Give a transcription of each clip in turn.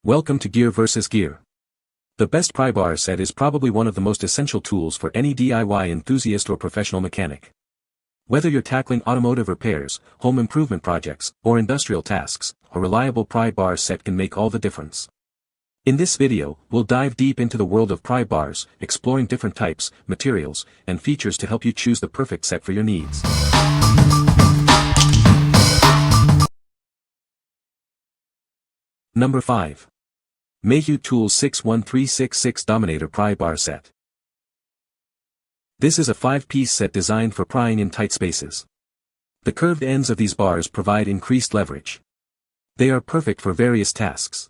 Welcome to Gear vs. Gear. The best pry bar set is probably one of the most essential tools for any DIY enthusiast or professional mechanic. Whether you're tackling automotive repairs, home improvement projects, or industrial tasks, a reliable pry bar set can make all the difference. In this video, we'll dive deep into the world of pry bars, exploring different types, materials, and features to help you choose the perfect set for your needs. Number 5. Mayhew Tools 61366 Dominator Pry Bar Set. This is a 5-piece set designed for prying in tight spaces. The curved ends of these bars provide increased leverage. They are perfect for various tasks.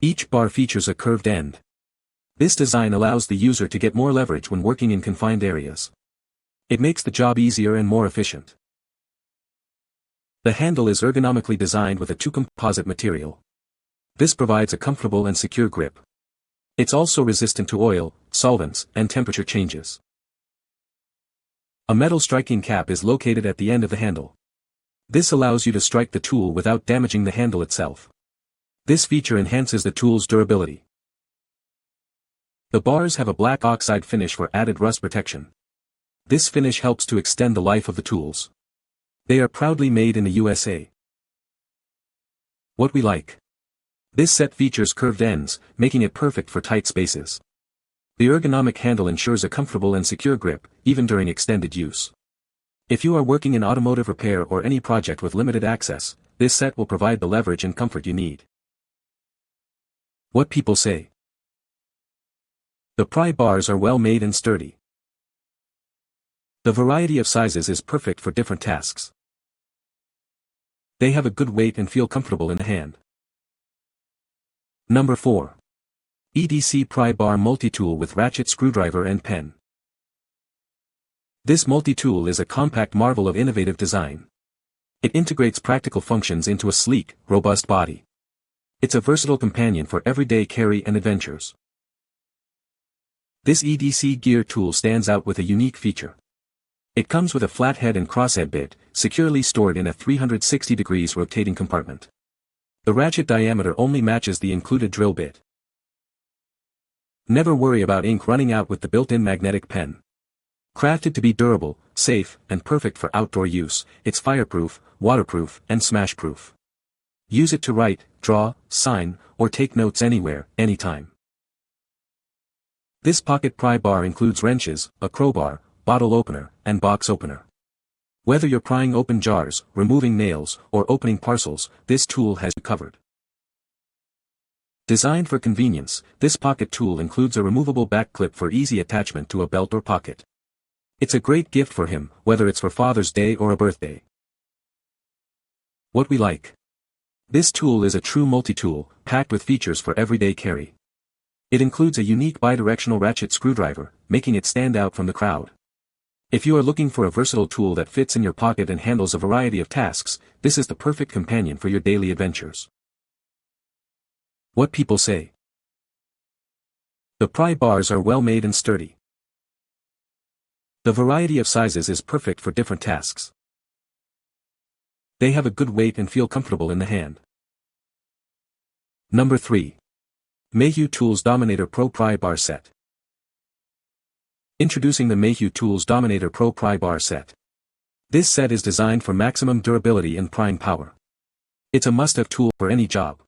Each bar features a curved end. This design allows the user to get more leverage when working in confined areas. It makes the job easier and more efficient. The handle is ergonomically designed with a 2-composite material. This provides a comfortable and secure grip. It's also resistant to oil, solvents, and temperature changes. A metal striking cap is located at the end of the handle. This allows you to strike the tool without damaging the handle itself. This feature enhances the tool's durability. The bars have a black oxide finish for added rust protection. This finish helps to extend the life of the tools. They are proudly made in the USA. What we like. This set features curved ends, making it perfect for tight spaces. The ergonomic handle ensures a comfortable and secure grip, even during extended use. If you are working in automotive repair or any project with limited access, this set will provide the leverage and comfort you need. What people say. The pry bars are well made and sturdy. The variety of sizes is perfect for different tasks. They have a good weight and feel comfortable in the hand. Number 4. EDC Pry Bar Multitool with Ratchet Screwdriver and Pen. This multi-tool is a compact marvel of innovative design. It integrates practical functions into a sleek, robust body. It's a versatile companion for everyday carry and adventures. This EDC gear tool stands out with a unique feature. It comes with a flat head and crosshead bit, securely stored in a 360 degrees rotating compartment. The ratchet diameter only matches the included drill bit. Never worry about ink running out with the built-in magnetic pen. Crafted to be durable, safe, and perfect for outdoor use, it's fireproof, waterproof, and smash-proof. Use it to write, draw, sign, or take notes anywhere, anytime. This pocket pry bar includes wrenches, a crowbar, bottle opener, and box opener. Whether you're prying open jars, removing nails, or opening parcels, this tool has you covered. Designed for convenience, this pocket tool includes a removable back clip for easy attachment to a belt or pocket. It's a great gift for him, whether it's for Father's Day or a birthday. What we like. This tool is a true multi-tool, packed with features for everyday carry. It includes a unique bidirectional ratchet screwdriver, making it stand out from the crowd. If you are looking for a versatile tool that fits in your pocket and handles a variety of tasks, this is the perfect companion for your daily adventures. What people say. The pry bars are well made and sturdy. The variety of sizes is perfect for different tasks. They have a good weight and feel comfortable in the hand. Number 3. Mayhew Tools Dominator Pro Pry Bar Set. Introducing the Mayhew Tools Dominator Pro Pry Bar Set. This set is designed for maximum durability and prying power. It's a must-have tool for any job.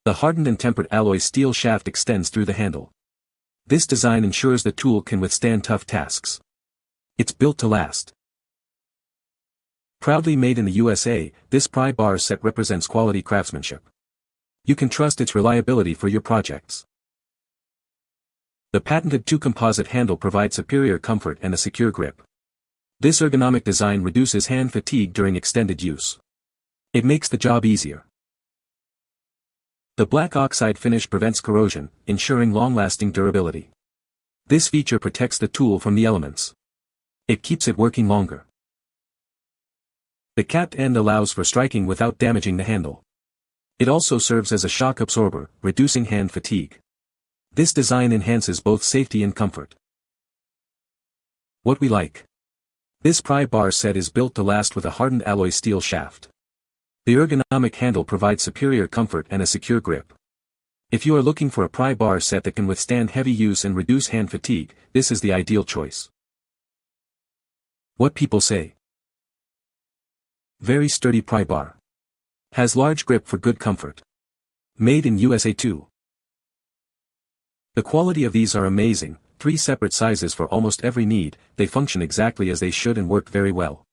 The hardened and tempered alloy steel shaft extends through the handle. This design ensures the tool can withstand tough tasks. It's built to last. Proudly made in the USA, this pry bar set represents quality craftsmanship. You can trust its reliability for your projects. The patented 2-composite handle provides superior comfort and a secure grip. This ergonomic design reduces hand fatigue during extended use. It makes the job easier. The black oxide finish prevents corrosion, ensuring long-lasting durability. This feature protects the tool from the elements. It keeps it working longer. The capped end allows for striking without damaging the handle. It also serves as a shock absorber, reducing hand fatigue. This design enhances both safety and comfort. What we like. This pry bar set is built to last with a hardened alloy steel shaft. The ergonomic handle provides superior comfort and a secure grip. If you are looking for a pry bar set that can withstand heavy use and reduce hand fatigue, this is the ideal choice. What people say. Very sturdy pry bar. Has large grip for good comfort. Made in USA too. The quality of these are amazing, 3 separate sizes for almost every need, they function exactly as they should and work very well.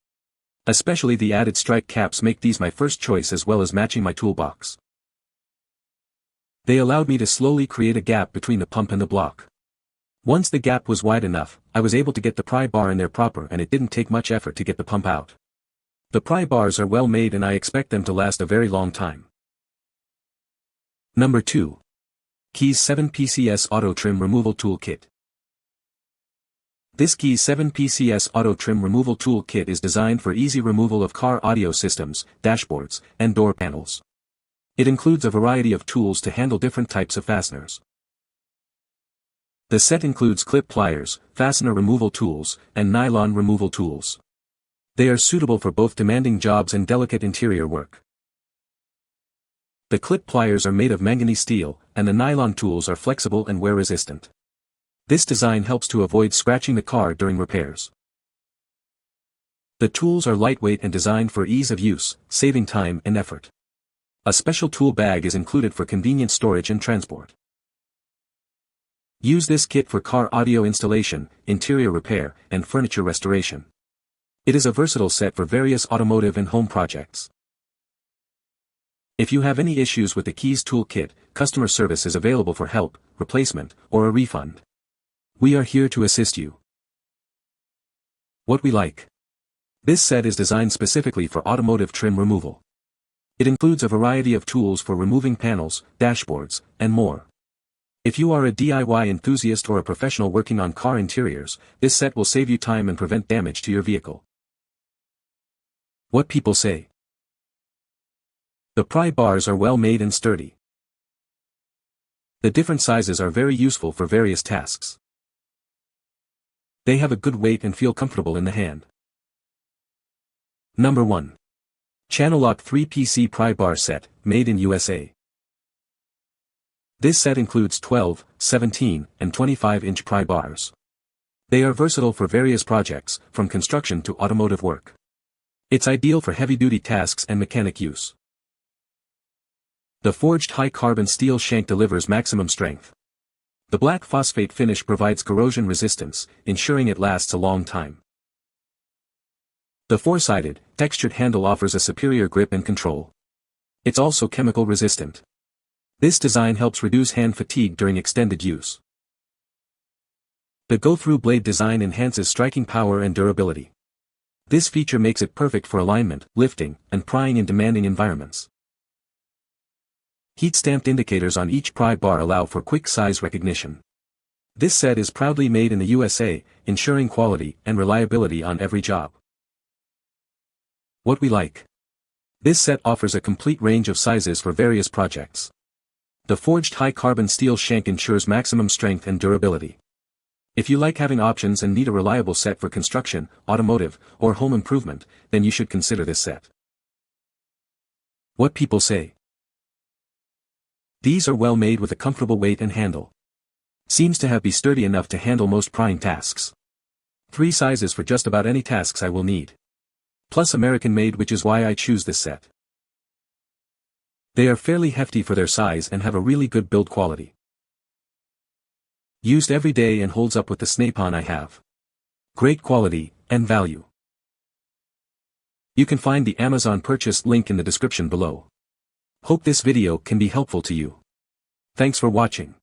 Especially the added strike caps make these my first choice as well as matching my toolbox. They allowed me to slowly create a gap between the pump and the block. Once the gap was wide enough, I was able to get the pry bar in there proper and it didn't take much effort to get the pump out. The pry bars are well made and I expect them to last a very long time. Number 2. Keze 7 PCS Auto Trim Removal Tool Kit. This Keze 7 PCS Auto Trim Removal Tool Kit is designed for easy removal of car audio systems, dashboards, and door panels. It includes a variety of tools to handle different types of fasteners. The set includes clip pliers, fastener removal tools, and nylon removal tools. They are suitable for both demanding jobs and delicate interior work. The clip pliers are made of manganese steel, and the nylon tools are flexible and wear-resistant. This design helps to avoid scratching the car during repairs. The tools are lightweight and designed for ease of use, saving time and effort. A special tool bag is included for convenient storage and transport. Use this kit for car audio installation, interior repair, and furniture restoration. It is a versatile set for various automotive and home projects. If you have any issues with the Keze tool kit, customer service is available for help, replacement, or a refund. We are here to assist you. What we like. This set is designed specifically for automotive trim removal. It includes a variety of tools for removing panels, dashboards, and more. If you are a DIY enthusiast or a professional working on car interiors, this set will save you time and prevent damage to your vehicle. What people say. The pry bars are well made and sturdy. The different sizes are very useful for various tasks. They have a good weight and feel comfortable in the hand. Number 1. Channellock 3PC Pry Bar Set, made in USA. This set includes 12, 17, and 25-inch pry bars. They are versatile for various projects, from construction to automotive work. It's ideal for heavy-duty tasks and mechanic use. The forged high-carbon steel shank delivers maximum strength. The black phosphate finish provides corrosion resistance, ensuring it lasts a long time. The 4-sided, textured handle offers a superior grip and control. It's also chemical resistant. This design helps reduce hand fatigue during extended use. The go-through blade design enhances striking power and durability. This feature makes it perfect for alignment, lifting, and prying in demanding environments. Heat-stamped indicators on each pry bar allow for quick size recognition. This set is proudly made in the USA, ensuring quality and reliability on every job. What we like. This set offers a complete range of sizes for various projects. The forged high-carbon steel shank ensures maximum strength and durability. If you like having options and need a reliable set for construction, automotive, or home improvement, then you should consider this set. What people say. These are well made with a comfortable weight and handle. Seems to be sturdy enough to handle most prying tasks. 3 sizes for just about any tasks I will need. Plus American made, which is why I choose this set. They are fairly hefty for their size and have a really good build quality. Used every day and holds up with the Snap-on I have. Great quality and value. You can find the Amazon purchase link in the description below. Hope this video can be helpful to you. Thanks for watching.